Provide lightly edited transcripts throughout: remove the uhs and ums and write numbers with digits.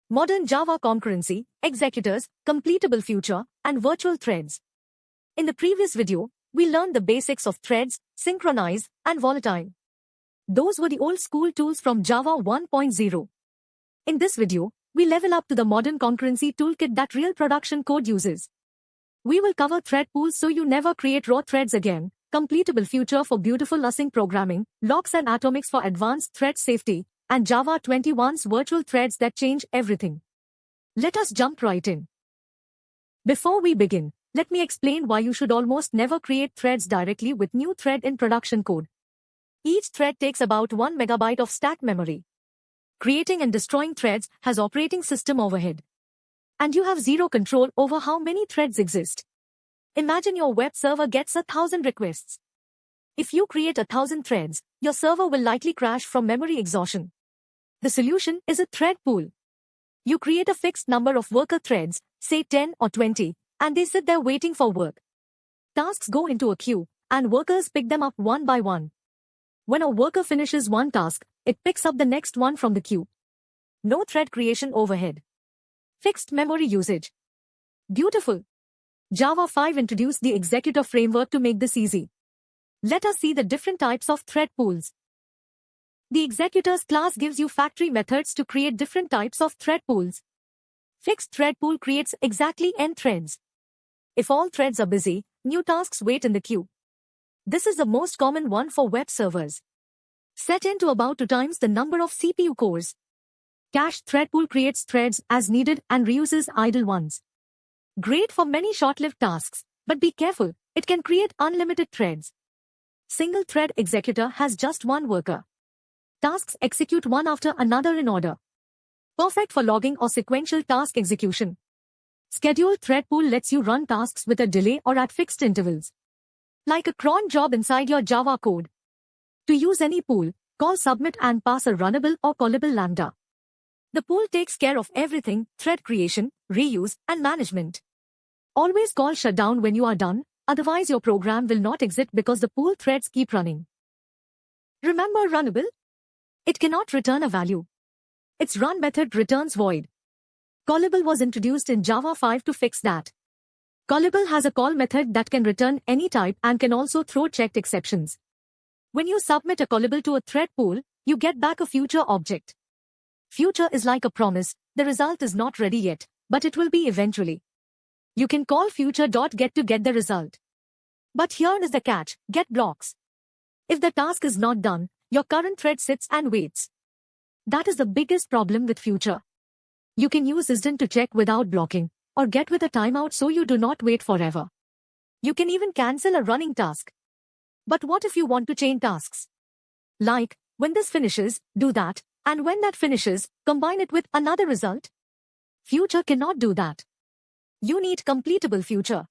modern Java concurrency, executors, completable future, and virtual threads. In the previous video, we learned the basics of threads, synchronize, and volatile. Those were the old school tools from Java 1.0. In this video, we level up to the modern concurrency toolkit that real production code uses. We will cover thread pools so you never create raw threads again, completable future for beautiful async programming, locks and atomics for advanced thread safety, and Java 21's virtual threads that change everything. Let us jump right in. Before we begin, let me explain why you should almost never create threads directly with new thread in production code. Each thread takes about 1 megabyte of stack memory. Creating and destroying threads has operating system overhead. And you have zero control over how many threads exist. Imagine your web server gets 1,000 requests. If you create 1,000 threads, your server will likely crash from memory exhaustion. The solution is a thread pool. You create a fixed number of worker threads, say 10 or 20, and they sit there waiting for work. Tasks go into a queue, and workers pick them up one by one. When a worker finishes one task, it picks up the next one from the queue. No thread creation overhead. Fixed memory usage. Beautiful. Java 5 introduced the executor framework to make this easy. Let us see the different types of thread pools. The executors class gives you factory methods to create different types of thread pools. Fixed thread pool creates exactly n threads. If all threads are busy, new tasks wait in the queue. This is the most common one for web servers. Set n to about 2 times the number of CPU cores. Cached thread pool creates threads as needed and reuses idle ones. Great for many short-lived tasks, but be careful, it can create unlimited threads. Single thread executor has just one worker. Tasks execute one after another in order. Perfect for logging or sequential task execution. Scheduled thread pool lets you run tasks with a delay or at fixed intervals. Like a cron job inside your Java code. To use any pool, call submit and pass a runnable or callable lambda. The pool takes care of everything, thread creation, reuse, and management. Always call shutdown when you are done, otherwise your program will not exit because the pool threads keep running. Remember runnable? It cannot return a value. Its run method returns void. Callable was introduced in Java 5 to fix that. Callable has a call method that can return any type and can also throw checked exceptions. When you submit a callable to a thread pool, you get back a future object. Future is like a promise, the result is not ready yet, but it will be eventually. You can call future.get to get the result. But here is the catch, get blocks. If the task is not done, your current thread sits and waits. That is the biggest problem with future. You can use isdn to check without blocking, or get with a timeout so you do not wait forever. You can even cancel a running task. But what if you want to chain tasks? Like, when this finishes, do that, and when that finishes, combine it with another result? Future cannot do that. You need completable future.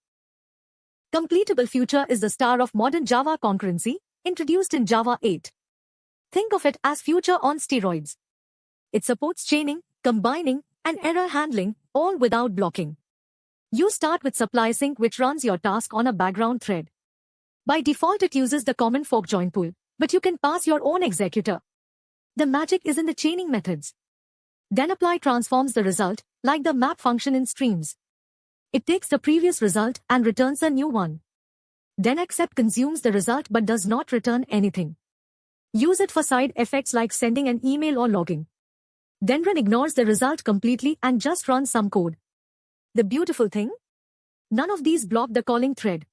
Completable future is the star of modern Java concurrency, introduced in Java 8. Think of it as future on steroids. It supports chaining, combining, and error handling, all without blocking. You start with supply sync, which runs your task on a background thread. By default it uses the common fork join pool, but you can pass your own executor. The magic is in the chaining methods. Then apply transforms the result, like the map function in streams. It takes the previous result and returns a new one. Then accept consumes the result but does not return anything. Use it for side effects like sending an email or logging. Then run ignores the result completely and just runs some code. The beautiful thing? None of these block the calling thread.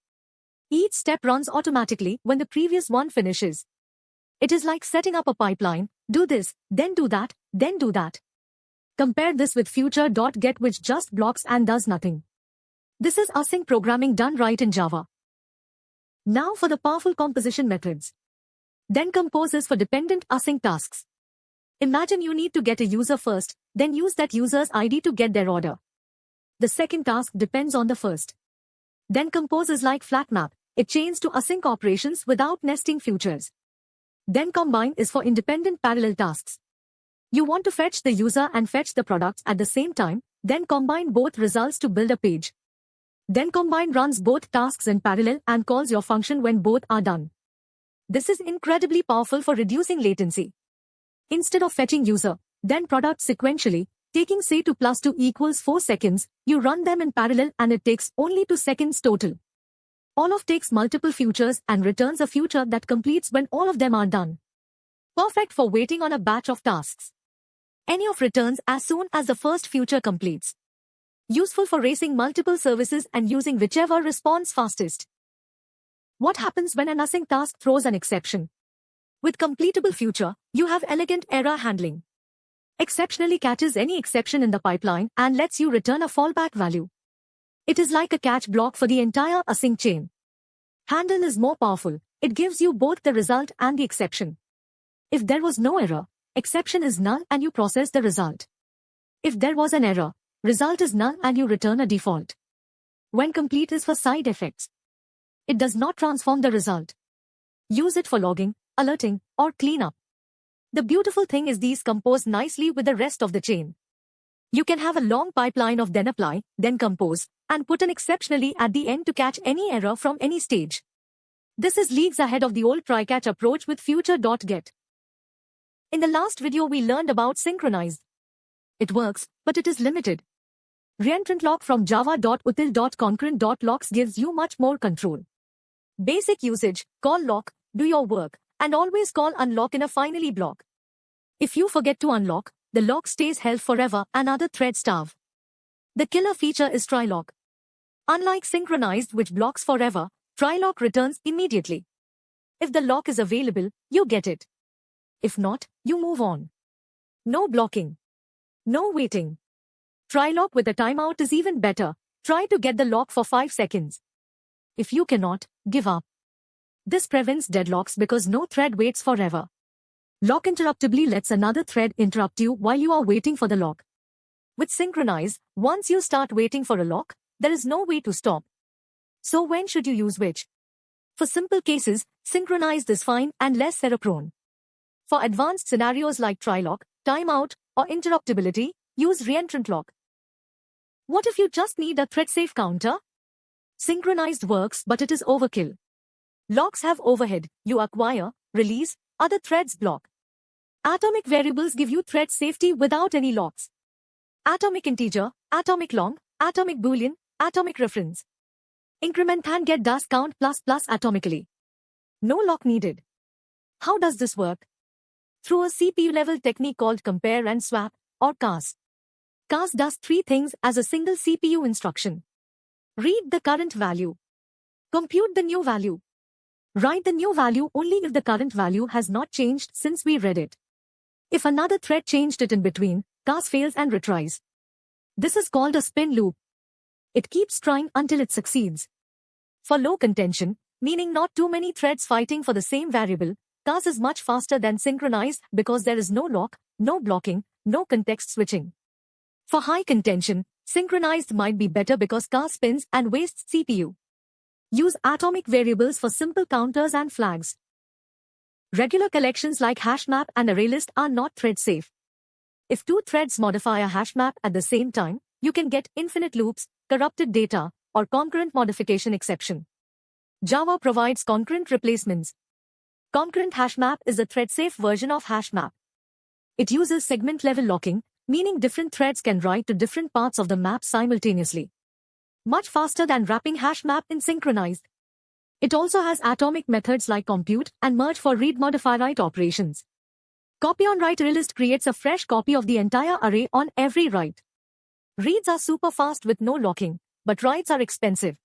Each step runs automatically when the previous one finishes. It is like setting up a pipeline, do this, then do that, then do that. Compare this with future.get, which just blocks and does nothing. This is async programming done right in Java. Now for the powerful composition methods. Then compose is for dependent async tasks. Imagine you need to get a user first, then use that user's ID to get their order. The second task depends on the first. Then compose is like flat map, it chains to async operations without nesting futures. Then combine is for independent parallel tasks. You want to fetch the user and fetch the products at the same time, then combine both results to build a page. Then combine runs both tasks in parallel and calls your function when both are done. This is incredibly powerful for reducing latency. Instead of fetching user, then product sequentially, Taking say 2 plus 2 equals 4 seconds, you run them in parallel and it takes only 2 seconds total. All of takes multiple futures and returns a future that completes when all of them are done. Perfect for waiting on a batch of tasks. Any of returns as soon as the first future completes. Useful for racing multiple services and using whichever responds fastest. What happens when an async task throws an exception? With completable future, you have elegant error handling. Exceptionally catches any exception in the pipeline and lets you return a fallback value. It is like a catch block for the entire async chain. Handle is more powerful. It gives you both the result and the exception. If there was no error, exception is null and you process the result. If there was an error, result is null and you return a default. When complete is for side effects. It does not transform the result. Use it for logging, alerting, or cleanup. The beautiful thing is these compose nicely with the rest of the chain. You can have a long pipeline of then apply, then compose, and put an exceptionally at the end to catch any error from any stage. This is leagues ahead of the old try-catch approach with future.get. In the last video we learned about synchronized. It works, but it is limited. Reentrant lock from java.util.concurrent.locks gives you much more control. Basic usage, call lock, do your work, and always call unlock in a finally block. If you forget to unlock, the lock stays held forever and other threads starve. The killer feature is trylock. Unlike synchronized which blocks forever, trylock returns immediately. If the lock is available, you get it. If not, you move on. No blocking. No waiting. Trylock with a timeout is even better. Try to get the lock for 5 seconds. If you cannot, give up. This prevents deadlocks because no thread waits forever. Lock interruptibly lets another thread interrupt you while you are waiting for the lock. With synchronize, once you start waiting for a lock, there is no way to stop. So when should you use which? For simple cases, synchronized is fine and less error-prone. For advanced scenarios like trylock, timeout, or interruptibility, use reentrant lock. What if you just need a thread-safe counter? Synchronized works, but it is overkill. Locks have overhead, you acquire, release, other threads block. Atomic variables give you thread safety without any locks. Atomic integer, atomic long, atomic boolean, atomic reference. Increment and get does count ++ atomically. No lock needed. How does this work? Through a CPU-level technique called compare and swap, or CAS. CAS does 3 things as a single CPU instruction. Read the current value. Compute the new value. Write the new value only if the current value has not changed since we read it. If another thread changed it in between, CAS fails and retries. This is called a spin loop. It keeps trying until it succeeds. For low contention, meaning not too many threads fighting for the same variable, CAS is much faster than synchronized because there is no lock, no blocking, no context switching. For high contention, synchronized might be better because CAS spins and wastes CPU. Use atomic variables for simple counters and flags. Regular collections like hashmap and ArrayList are not thread safe. If 2 threads modify a hashmap at the same time, you can get infinite loops, corrupted data, or concurrent modification exception. Java provides concurrent replacements. Concurrent hashmap is a thread-safe version of hashmap. It uses segment-level locking, meaning different threads can write to different parts of the map simultaneously. Much faster than wrapping hashmap in synchronized. It also has atomic methods like compute and merge for read-modify-write operations. Copy on write ArrayList creates a fresh copy of the entire array on every write. Reads are super fast with no locking, but writes are expensive.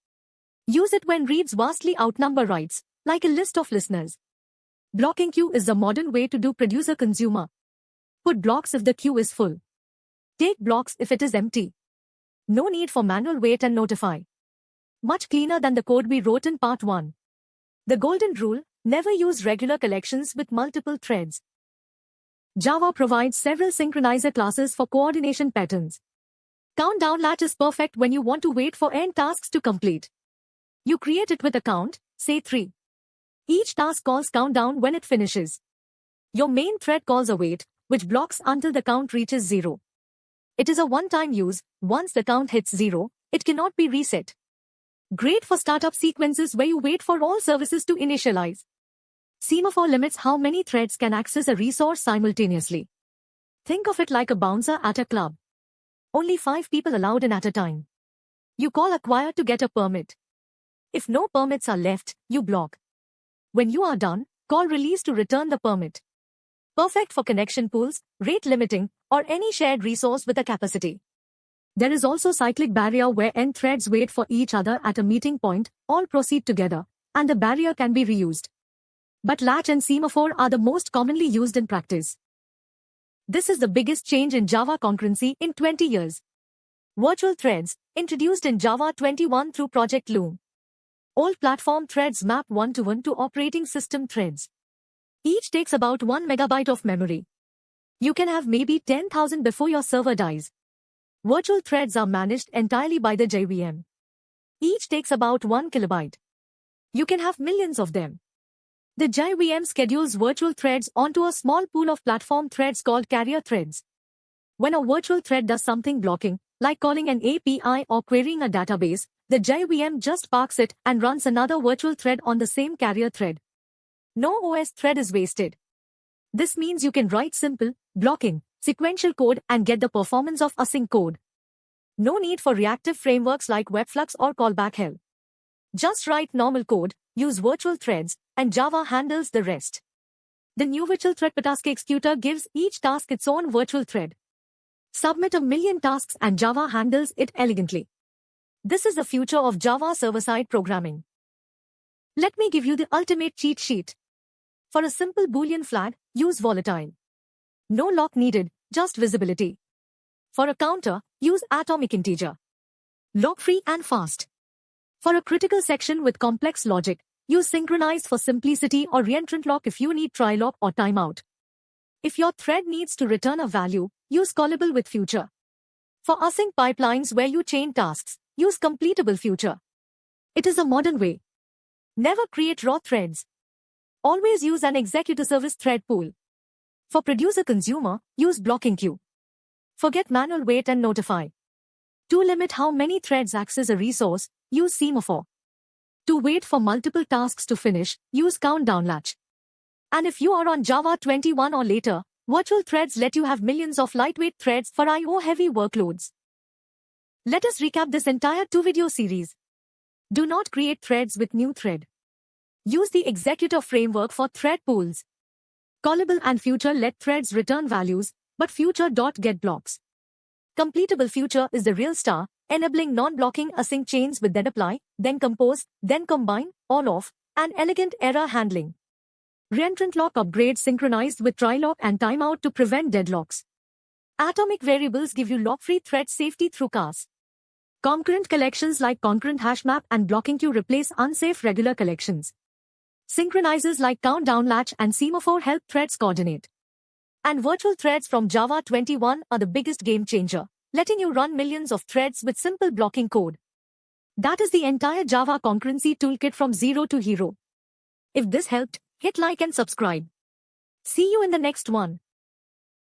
Use it when reads vastly outnumber writes, like a list of listeners. Blocking queue is the modern way to do producer-consumer. Put blocks if the queue is full. Take blocks if it is empty. No need for manual wait and notify. Much cleaner than the code we wrote in part 1. The golden rule, never use regular collections with multiple threads. Java provides several synchronizer classes for coordination patterns. Countdown latch is perfect when you want to wait for end tasks to complete. You create it with a count, say 3. Each task calls countdown when it finishes. Your main thread calls await, which blocks until the count reaches 0. It is a one-time use. Once the count hits 0, it cannot be reset. Great for startup sequences where you wait for all services to initialize. Semaphore limits how many threads can access a resource simultaneously. Think of it like a bouncer at a club. Only 5 people allowed in at a time. You call acquire to get a permit. If no permits are left, you block. When you are done, call release to return the permit. Perfect for connection pools, rate limiting, or any shared resource with a capacity. There is also cyclic barrier where n threads wait for each other at a meeting point, all proceed together, and the barrier can be reused. But latch and semaphore are the most commonly used in practice. This is the biggest change in Java concurrency in 20 years. Virtual threads, introduced in Java 21 through Project Loom. Old platform threads map one-to-one to operating system threads. Each takes about 1 megabyte of memory. You can have maybe 10,000 before your server dies. Virtual threads are managed entirely by the JVM. Each takes about 1 kilobyte. You can have millions of them. The JVM schedules virtual threads onto a small pool of platform threads called carrier threads. When a virtual thread does something blocking, like calling an API or querying a database, the JVM just parks it and runs another virtual thread on the same carrier thread. No OS thread is wasted. This means you can write simple, blocking, sequential code and get the performance of async code. No need for reactive frameworks like Webflux or Callback Hell. Just write normal code, use virtual threads, and Java handles the rest. The new virtual thread task executor gives each task its own virtual thread. Submit 1 million tasks and Java handles it elegantly. This is the future of Java server-side programming. Let me give you the ultimate cheat sheet. For a simple Boolean flag, use volatile. No lock needed, just visibility. For a counter, use atomic integer. Lock-free and fast. For a critical section with complex logic, use synchronize for simplicity or reentrant lock if you need try lock or timeout. If your thread needs to return a value, use callable with future. For async pipelines where you chain tasks, use completable future. It is a modern way. Never create raw threads. Always use an executor service thread pool. For producer-consumer, use blocking queue. Forget manual wait and notify. To limit how many threads access a resource, use semaphore. To wait for multiple tasks to finish, use countdown latch. And if you are on Java 21 or later, virtual threads let you have millions of lightweight threads for I/O-heavy workloads. Let us recap this entire 2-video series. Do not create threads with new thread. Use the executor framework for thread pools. Callable and future let threads return values, but future.get blocks. Completable future is the real star, enabling non-blocking async chains with then apply, then compose, then combine, all of, and elegant error handling. Reentrant lock upgrades synchronized with try lock and timeout to prevent deadlocks. Atomic variables give you lock-free thread safety through CAS. Concurrent collections like concurrent hashmap and blocking queue replace unsafe regular collections. Synchronizers like countdown latch and semaphore help threads coordinate. And virtual threads from Java 21 are the biggest game changer, letting you run millions of threads with simple blocking code. That is the entire Java concurrency toolkit from zero to hero. If this helped, hit like and subscribe. See you in the next one.